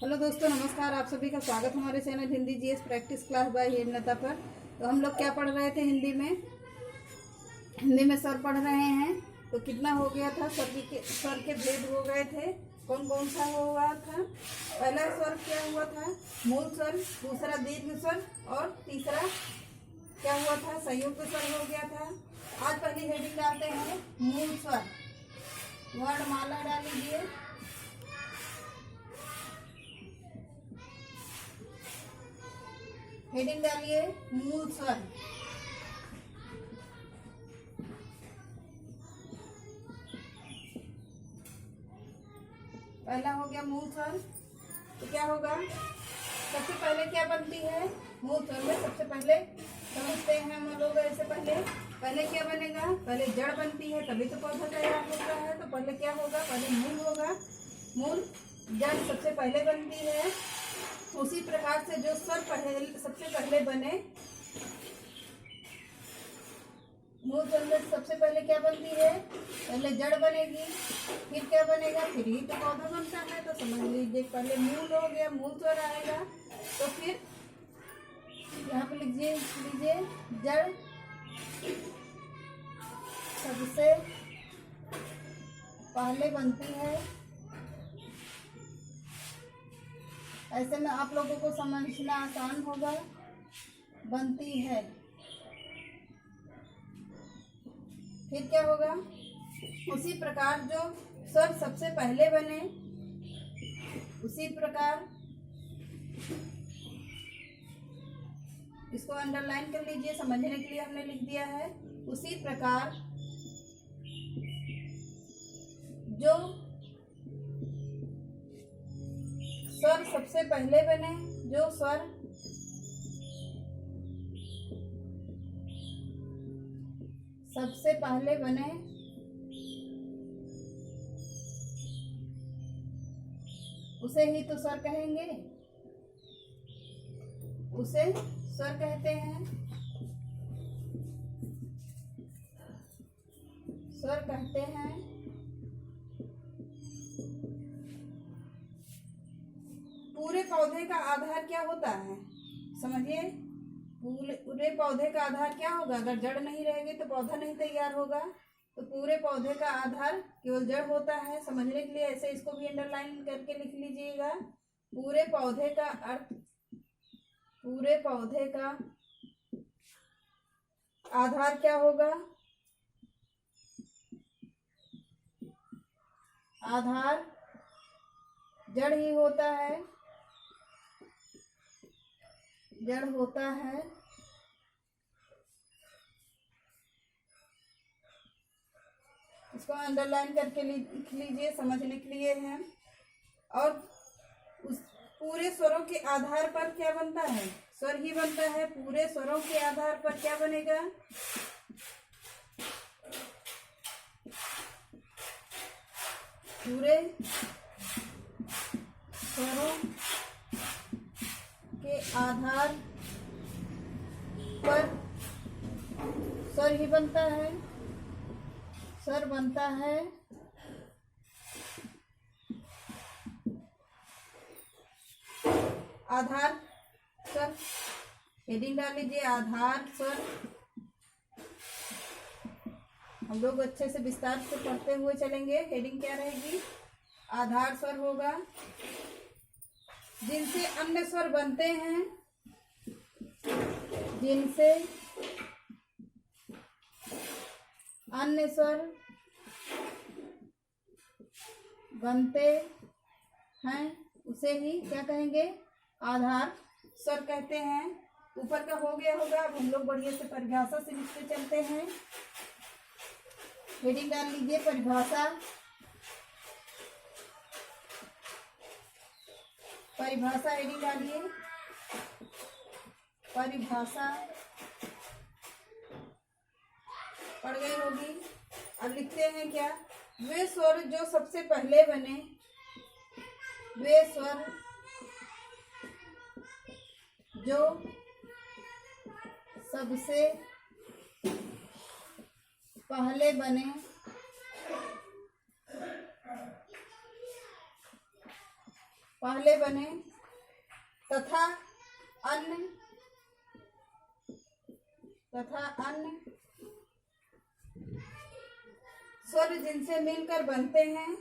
Hello दोस्तों, नमस्कार। आप सभी का स्वागत हमारे channel Hindi GS practice class by Hemlata पर। तो हम लोग क्या पढ़ रहे थे हिंदी में स्वर पढ़ रहे हैं। तो कितना हो गया था? स्वर के भेद हो गए थे। कौन कौन सा हुआ था? पहला स्वर क्या हुआ था? मूल स्वर, दूसरा दीर्घ स्वर और तीसरा क्या हुआ था? संयुक्त स्वर हो गया था। आज पहली हेडिंग डालते हैं मूल स्वर। वर्णमाला डाल लीजिए। हेडिंग डालिए मूल स्वर। पहला हो गया मूल स्वर। तो क्या होगा? सबसे पहले क्या बनती है? मूल स्वर में सबसे पहले समझते हैं हम लोग। ऐसे पहले क्या बनेगा? पहले जड़ बनती है, तभी तो पौधा तैयार होता है। तो पहले क्या होगा? पहले मूल होगा। मूल जड़ सबसे पहले बनती है। उसी प्रकार से जो स्वर सबसे पहले बने, मूल स्वर में सबसे पहले क्या बनती है? पहले जड़ बनेगी, फिर क्या बनेगा? फिर ही तो पौधा बनता है। तो समझ लीजिए, पहले मूल हो गया, मूल स्वर आएगा। तो फिर यहाँ पे लीजिए जड़ सबसे पहले बनती है। ऐसे में आप लोगों को समझना आसान होगा। बनती है, फिर क्या होगा? उसी प्रकार जो स्वर सबसे पहले बने, उसी प्रकार इसको अंडरलाइन कर लीजिए, समझने के लिए हमने लिख दिया है। उसी प्रकार जो स्वर सबसे पहले बने, जो स्वर सबसे पहले बने, उसे ही तो स्वर कहेंगे, उसे स्वर कहते हैं, स्वर कहते हैं। पूरे पौधे का आधार क्या होता है? समझिए, पूरे पौधे का आधार क्या होगा? अगर जड़ नहीं रहेगी तो पौधा नहीं तैयार होगा। तो पूरे पौधे का आधार केवल जड़ होता है। समझने के लिए ऐसे इसको भी अंडरलाइन करके लिख लीजिएगा। पूरे पौधे का अर्थ, पूरे पौधे का आधार क्या होगा? आधार जड़ ही होता है, जड़ होता है। इसको अंडरलाइन करके लिख लीजिए, समझने के लिए है। और उस पूरे स्वरों के आधार पर क्या बनता है? स्वर ही बनता है। पूरे स्वरों के आधार पर क्या बनेगा? पूरे स्वरों के आधार पर स्वर ही बनता है, स्वर बनता है। आधार स्वर, हेडिंग डाल लीजिए आधार स्वर। हम लोग अच्छे से विस्तार से पढ़ते हुए चलेंगे। हेडिंग क्या रहेगी? आधार स्वर होगा। जिनसे अन्य स्वर बनते हैं, जिनसे अन्य स्वर बनते हैं, उसे ही क्या कहेंगे? आधार स्वर कहते हैं। ऊपर का हो गया होगा। अब हम लोग बढ़िया से परिभाषा से लिखते चलते हैं। हेडिंग डाल लीजिए परिभाषा। परिभाषा हेडिंग डालिए परिभाषा। पढ़ गई होगी। अब लिखते हैं क्या? वे स्वर जो सबसे पहले बने, वे स्वर जो सबसे पहले बने, पहले बने तथा अन्य स्वर जिनसे मिलकर बनते हैं,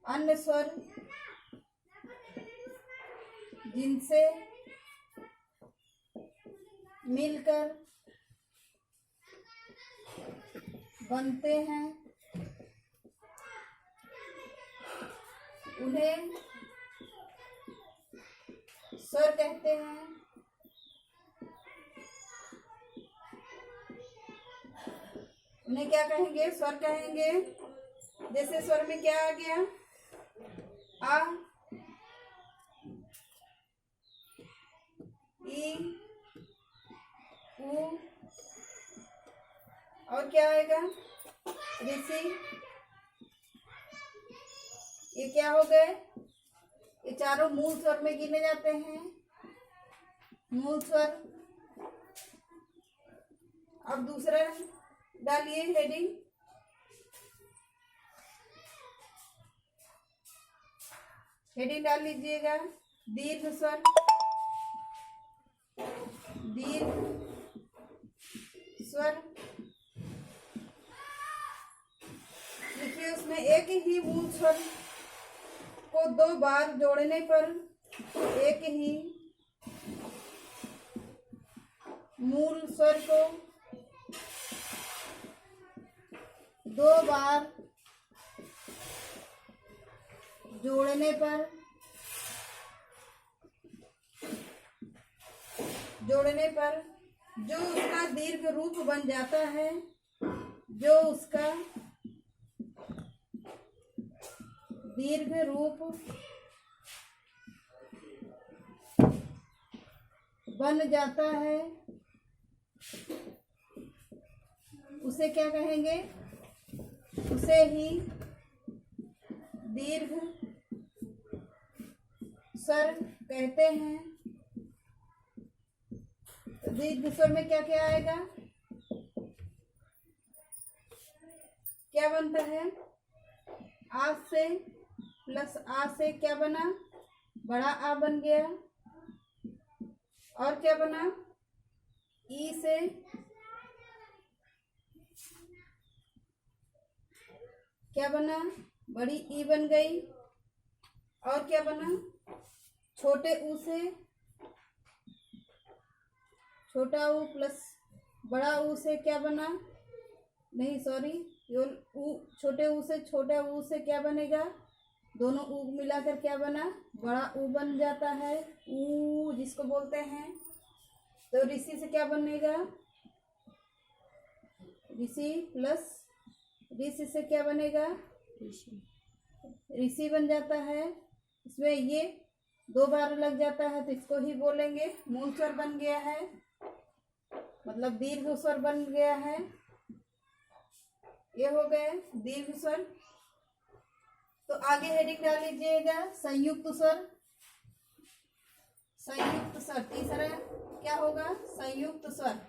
अन्य स्वर जिनसे मिलकर बनते हैं उन्हें स्वर कहते हैं। उन्हें क्या कहेंगे? स्वर कहेंगे। जैसे स्वर में क्या आ गया? आ, ई, उ, और क्या आएगा? ऋषि। ये क्या हो गए? ये चारों मूल स्वर में गिने जाते हैं, मूल स्वर। अब दूसरा डालिए हेडिंग। हेडिंग डाल लीजिएगा दीर्घ स्वर। दीर्घ स्वर देखिए, उसमें एक ही मूल स्वर को दो बार जोड़ने पर एक ही मूल स्वर को दो बार जोड़ने पर जो उसका दीर्घ रूप बन जाता है, जो उसका दीर्घ रूप बन जाता है, उसे क्या कहेंगे? उसे ही दीर्घ स्वर कहते हैं। तो दीर्घ स्वर में क्या क्या आएगा? क्या बनता है? आ से प्लस आ से क्या बना? बड़ा आ बन गया। और क्या बना? ई से क्या बना? बड़ी ई बन गई। और क्या बना? छोटे ऊ से छोटा ऊ प्लस बड़ा ऊ से क्या बना? नहीं सॉरी, छोटे ऊ से छोटा ऊ से क्या बनेगा? दोनों ऊ मिलाकर क्या बना? बड़ा ऊ बन जाता है, ऊ जिसको बोलते हैं। तो ऋषि से क्या बनेगा? ऋषि प्लस ऋषि से क्या बनेगा? ऋषि बन जाता है। इसमें ये दो बार लग जाता है तो इसको ही बोलेंगे मूल स्वर बन गया है, मतलब दीर्घ स्वर बन गया है। ये हो गए दीर्घ स्वर। तो आगे हेडिंग डाल लीजिएगा संयुक्त स्वर। संयुक्त स्वर तीसरा क्या होगा? संयुक्त स्वर।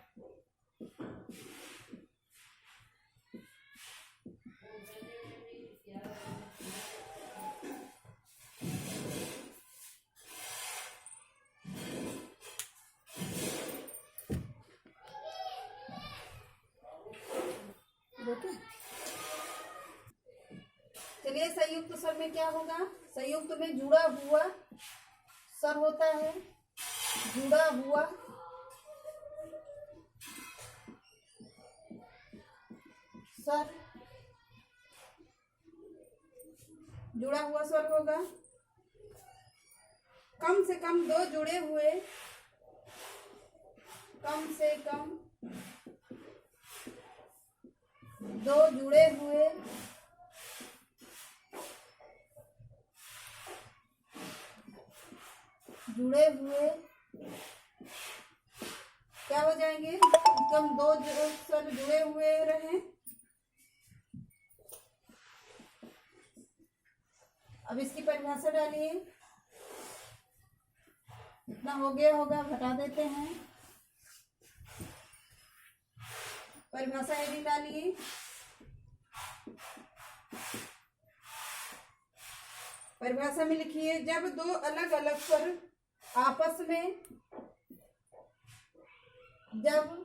चलिए संयुक्त स्वर में क्या होगा? संयुक्त में जुड़ा हुआ स्वर होता है। जुड़ा हुआ स्वर, जुड़ा हुआ स्वर होगा। कम से कम दो जुड़े हुए, कम से कम दो जुड़े हुए क्या हो जाएंगे? कम दो स्वर जुड़े हुए रहे। अब इसकी परिभाषा डालिए। इतना हो गया होगा, घटा देते हैं। परिभाषा हेडिंग डालिए। परिभाषा में लिखिए, जब दो अलग अलग स्वर आपस में, जब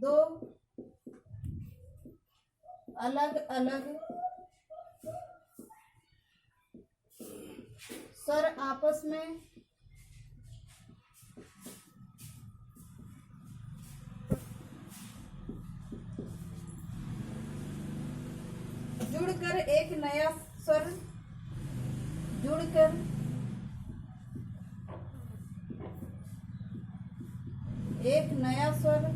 दो अलग अलग स्वर आपस में जुड़कर एक नया स्वर, जुड़कर एक नया स्वर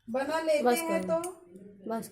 बना लेते हैं तो बस